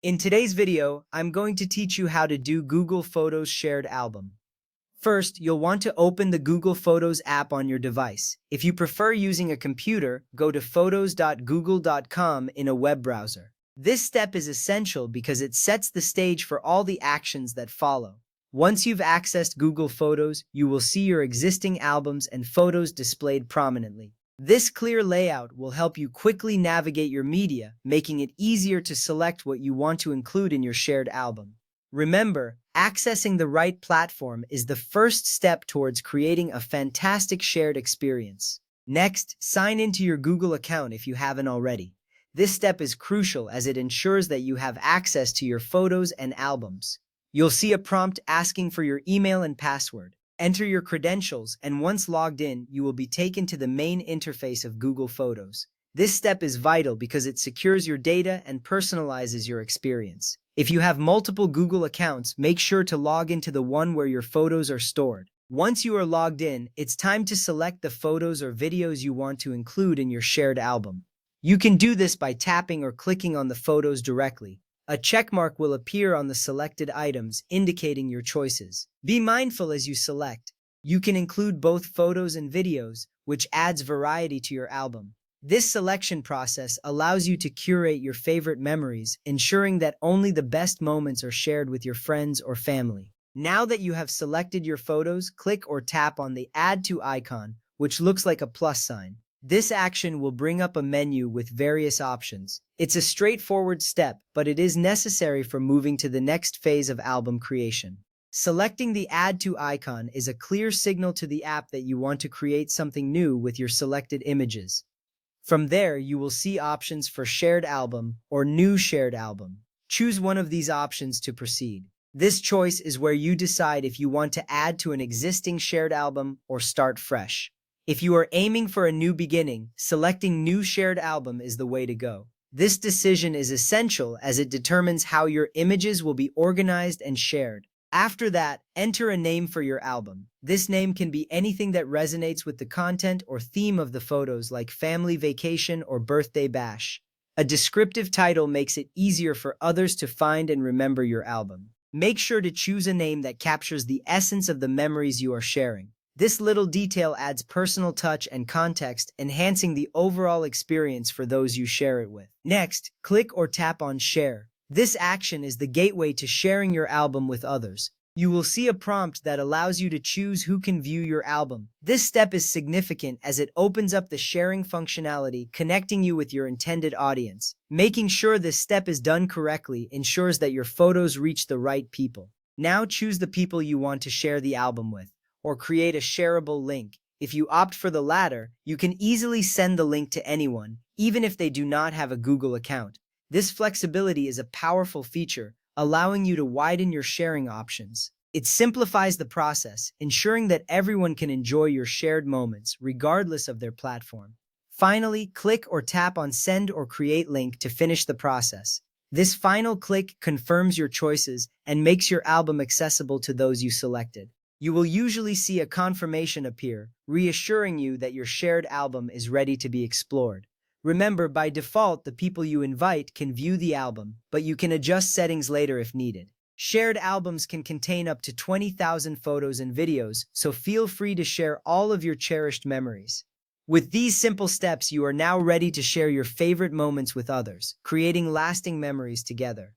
In today's video, I'm going to teach you how to do Google Photos shared album. First, you'll want to open the Google Photos app on your device. If you prefer using a computer, go to photos.google.com in a web browser. This step is essential because it sets the stage for all the actions that follow. Once you've accessed Google Photos, you will see your existing albums and photos displayed prominently. This clear layout will help you quickly navigate your media, making it easier to select what you want to include in your shared album. Remember, accessing the right platform is the first step towards creating a fantastic shared experience. Next, sign into your Google account if you haven't already. This step is crucial as it ensures that you have access to your photos and albums. You'll see a prompt asking for your email and password. Enter your credentials, and once logged in, you will be taken to the main interface of Google Photos. This step is vital because it secures your data and personalizes your experience. If you have multiple Google accounts, make sure to log into the one where your photos are stored. Once you are logged in, it's time to select the photos or videos you want to include in your shared album. You can do this by tapping or clicking on the photos directly. A checkmark will appear on the selected items, indicating your choices. Be mindful as you select. You can include both photos and videos, which adds variety to your album. This selection process allows you to curate your favorite memories, ensuring that only the best moments are shared with your friends or family. Now that you have selected your photos, click or tap on the Add to icon, which looks like a plus sign. This action will bring up a menu with various options. It's a straightforward step, but it is necessary for moving to the next phase of album creation. Selecting the Add to icon is a clear signal to the app that you want to create something new with your selected images. From there, you will see options for Shared Album or New Shared Album. Choose one of these options to proceed. This choice is where you decide if you want to add to an existing shared album or start fresh. If you are aiming for a new beginning, selecting New Shared Album is the way to go. This decision is essential as it determines how your images will be organized and shared. After that, enter a name for your album. This name can be anything that resonates with the content or theme of the photos, like family vacation or birthday bash. A descriptive title makes it easier for others to find and remember your album. Make sure to choose a name that captures the essence of the memories you are sharing. This little detail adds personal touch and context, enhancing the overall experience for those you share it with. Next, click or tap on Share. This action is the gateway to sharing your album with others. You will see a prompt that allows you to choose who can view your album. This step is significant as it opens up the sharing functionality, connecting you with your intended audience. Making sure this step is done correctly ensures that your photos reach the right people. Now choose the people you want to share the album with, or create a shareable link. If you opt for the latter, you can easily send the link to anyone, even if they do not have a Google account. This flexibility is a powerful feature, allowing you to widen your sharing options. It simplifies the process, ensuring that everyone can enjoy your shared moments, regardless of their platform. Finally, click or tap on Send or Create Link to finish the process. This final click confirms your choices and makes your album accessible to those you selected. You will usually see a confirmation appear, reassuring you that your shared album is ready to be explored. Remember, by default, the people you invite can view the album, but you can adjust settings later if needed. Shared albums can contain up to 20,000 photos and videos, so feel free to share all of your cherished memories. With these simple steps, you are now ready to share your favorite moments with others, creating lasting memories together.